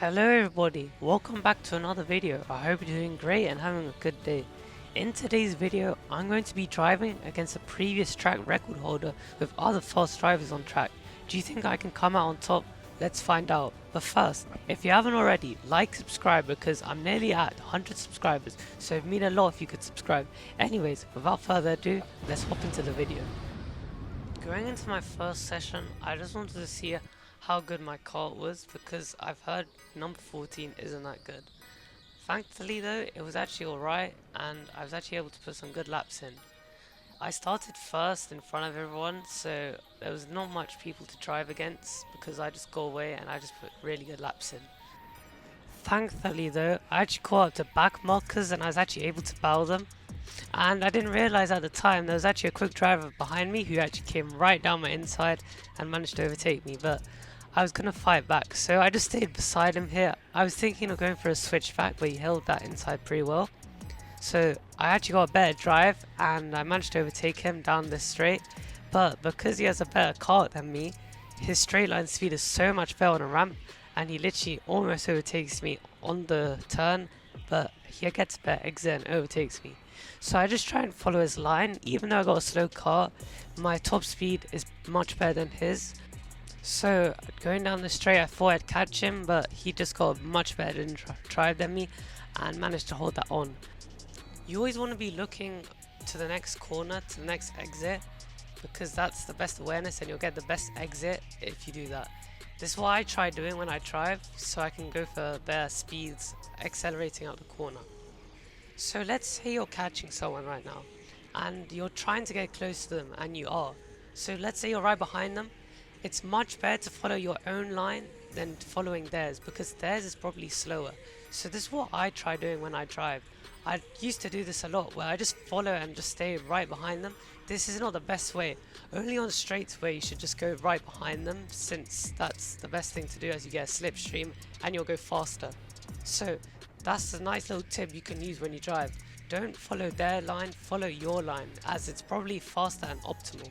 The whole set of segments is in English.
Hello everybody, welcome back to another video. I hope you're doing great and having a good day. In today's video, I'm going to be driving against a previous track record holder with other fast drivers on track. Do you think I can come out on top? Let's find out. But first, if you haven't already, subscribe because I'm nearly at 100 subscribers, so it'd mean a lot if you could subscribe. Anyways, without further ado, let's hop into the video. Going into my first session, I just wanted to see how good my car was because I've heard number 14 isn't that good. Thankfully though, it was actually alright and I was actually able to put some good laps in. I started first in front of everyone, so there was not much people to drive against because I just go away and I just put really good laps in. Thankfully though, I actually caught up to back markers and I was actually able to bow them. And I didn't realise at the time there was actually a quick driver behind me who actually came right down my inside and managed to overtake me, but I was going to fight back, so I just stayed beside him here. I was thinking of going for a switchback, but he held that inside pretty well. So I actually got a better drive and I managed to overtake him down this straight, but because he has a better car than me, his straight line speed is so much better on a ramp and he literally almost overtakes me on the turn, but he gets a better exit and overtakes me. So I just try and follow his line. Even though I got a slow car, my top speed is much better than his. So going down the straight, I thought I'd catch him, but he just got a much better drive than me and managed to hold that on. You always want to be looking to the next corner, to the next exit, because that's the best awareness and you'll get the best exit if you do that. This is what I try doing when I drive, so I can go for better speeds, accelerating out the corner. So let's say you're catching someone right now and you're trying to get close to them, and you are. So let's say you're right behind them. It's much better to follow your own line than following theirs because theirs is probably slower. So this is what I try doing when I drive. I used to do this a lot where I just follow and just stay right behind them. This is not the best way. Only on straights where you should just go right behind them, since that's the best thing to do as you get a slipstream and you'll go faster. So that's a nice little tip you can use when you drive. Don't follow their line, follow your line, as it's probably faster and optimal.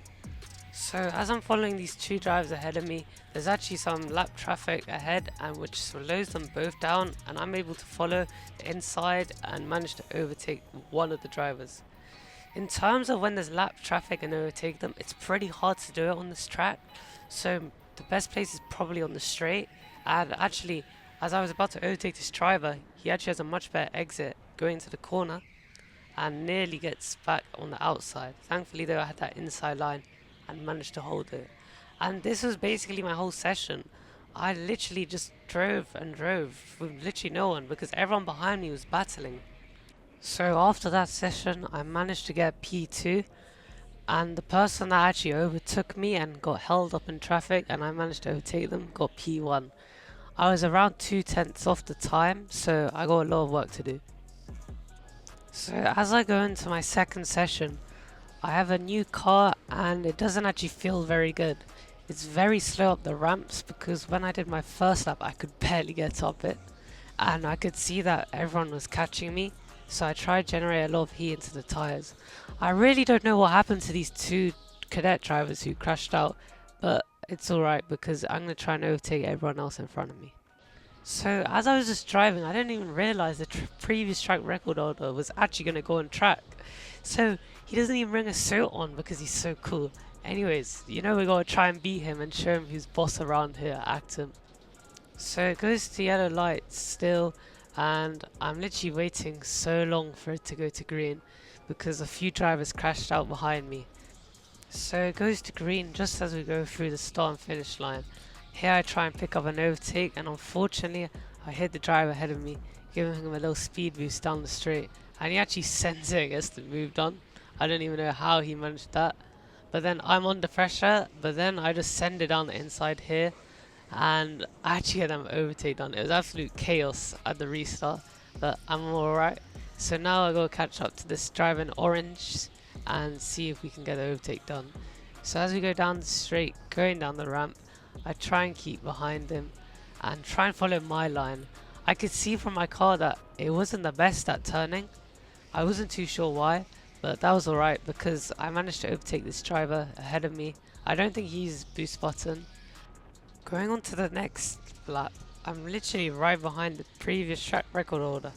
So as I'm following these two drivers ahead of me, there's actually some lap traffic ahead and which slows them both down, and I'm able to follow inside and manage to overtake one of the drivers. In terms of when there's lap traffic and overtake them, it's pretty hard to do it on this track, so the best place is probably on the straight. And actually, as I was about to overtake this driver, he actually has a much better exit going to the corner and nearly gets back on the outside. Thankfully though, I had that inside line and managed to hold it. And this was basically my whole session. I literally just drove and drove with literally no one because everyone behind me was battling. So after that session, I managed to get P2, and the person that actually overtook me and got held up in traffic and I managed to overtake them got P1. I was around 2/10 off the time, so I got a lot of work to do. So as I go into my second session, I have a new car and it doesn't actually feel very good. It's very slow up the ramps because when I did my first lap I could barely get up it, and I could see that everyone was catching me, so I tried to generate a lot of heat into the tyres. I really don't know what happened to these two cadet drivers who crashed out, but it's alright because I'm going to try and overtake everyone else in front of me. So as I was just driving, I didn't even realise the previous track record holder was actually going to go on track. So he doesn't even bring a suit on because he's so cool. Anyways, we gotta try and beat him and show him who's boss around here at Acton. So it goes to yellow lights still, and I'm literally waiting so long for it to go to green because a few drivers crashed out behind me. So it goes to green just as we go through the start and finish line. Here I try and pick up an overtake, and unfortunately I hit the driver ahead of me, giving him a little speed boost down the straight, and he actually sends it against and moved on. I don't even know how he managed that. But then I'm under pressure, but then I just send it down the inside here and I actually had them overtake done. It was absolute chaos at the restart, but I'm alright. So now I go catch up to this driver in orange and see if we can get the overtake done. So as we go down the straight, going down the ramp, I try and keep behind him and try and follow my line. I could see from my car that it wasn't the best at turning. I wasn't too sure why, but that was alright because I managed to overtake this driver ahead of me. I don't think he used boost button. Going on to the next lap, I'm literally right behind the previous track record holder,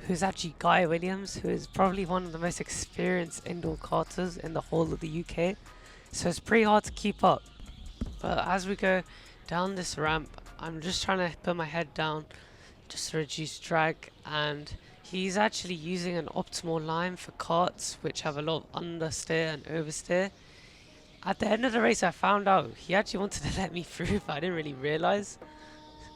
who's actually Guy Williams, who is probably one of the most experienced indoor karters in the whole of the UK. So it's pretty hard to keep up. But as we go down this ramp, I'm just trying to put my head down just to reduce drag, and he's actually using an optimal line for karts which have a lot of understeer and oversteer. At the end of the race I found out he actually wanted to let me through, but I didn't really realise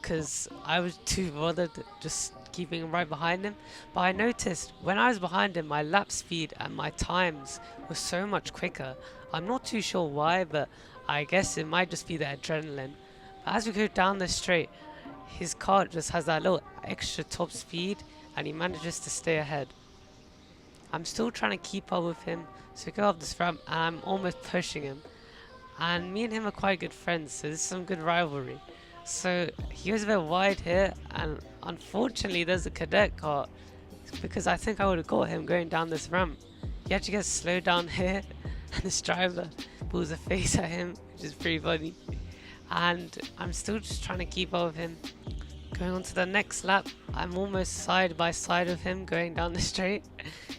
because I was too bothered just keeping right behind him. But I noticed when I was behind him, my lap speed and my times were so much quicker. I'm not too sure why, but I guess it might just be the adrenaline. But as we go down the straight, his kart just has that little extra top speed and he manages to stay ahead. I'm still trying to keep up with him, so we go up this ramp and I'm almost pushing him. And me and him are quite good friends, so this is some good rivalry. So he was a bit wide here, and unfortunately there's a cadet car, because I think I would have got him going down this ramp. He actually gets slowed down here and this driver pulls a face at him, which is pretty funny. And I'm still just trying to keep up with him. Going on to the next lap, I'm almost side by side with him going down the straight.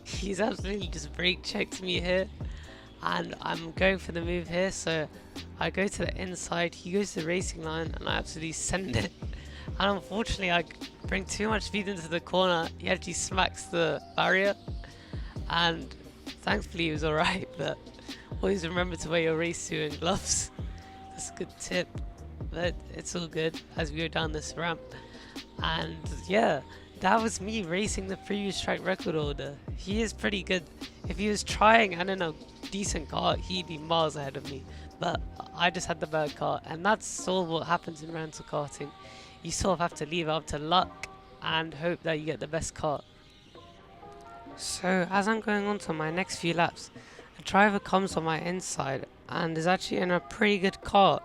He's absolutely just brake checked me here, and I'm going for the move here, so I go to the inside, he goes to the racing line, and I absolutely send it. And unfortunately I bring too much speed into the corner, he actually smacks the barrier, and thankfully he was alright. But always remember to wear your race suit and gloves. That's a good tip, but it's all good as we go down this ramp. And yeah, that was me racing the previous track record holder. He is pretty good. If he was trying and in a decent car, he'd be miles ahead of me, but I just had the bad car, and that's sort of what happens in rental karting. You sort of have to leave it up to luck and hope that you get the best car. So as I'm going on to my next few laps, a driver comes on my inside and is actually in a pretty good car.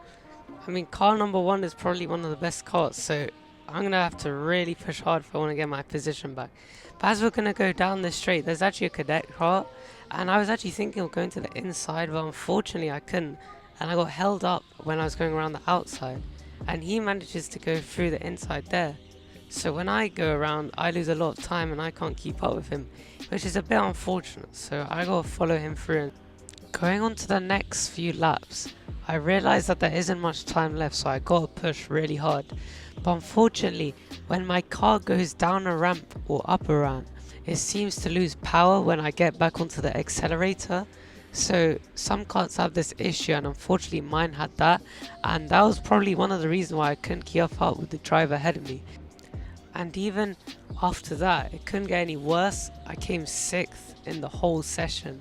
I mean, car number 1 is probably one of the best cars, so I'm going to have to really push hard if I want to get my position back. But as we're going to go down this straight, there's actually a cadet car, and I was actually thinking of going to the inside, but unfortunately I couldn't, and I got held up when I was going around the outside, and he manages to go through the inside there. So when I go around, I lose a lot of time and I can't keep up with him, which is a bit unfortunate, so I gotta follow him through. Going on to the next few laps, I realised that there isn't much time left, so I gotta push really hard. But unfortunately, when my car goes down a ramp or up a ramp, it seems to lose power when I get back onto the accelerator. So some karts have this issue, and unfortunately mine had that, and that was probably one of the reasons why I couldn't keep up with the driver ahead of me. And even after that, it couldn't get any worse. I came 6th in the whole session,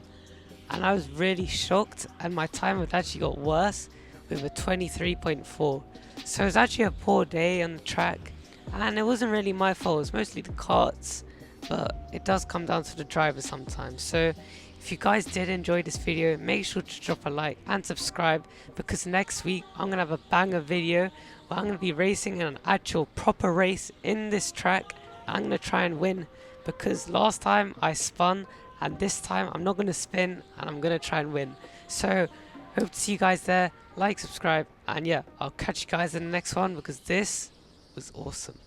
and I was really shocked, and my time had actually got worse with a 23.4. So it was actually a poor day on the track, and it wasn't really my fault, it was mostly the karts, but it does come down to the driver sometimes. So if you guys did enjoy this video, make sure to drop a like and subscribe, because next week I'm going to have a banger video where I'm going to be racing in an actual proper race in this track. I'm going to try and win, because last time I spun, and this time I'm not going to spin, and I'm going to try and win. So hope to see you guys there. Like, subscribe, and yeah, I'll catch you guys in the next one, because this was awesome.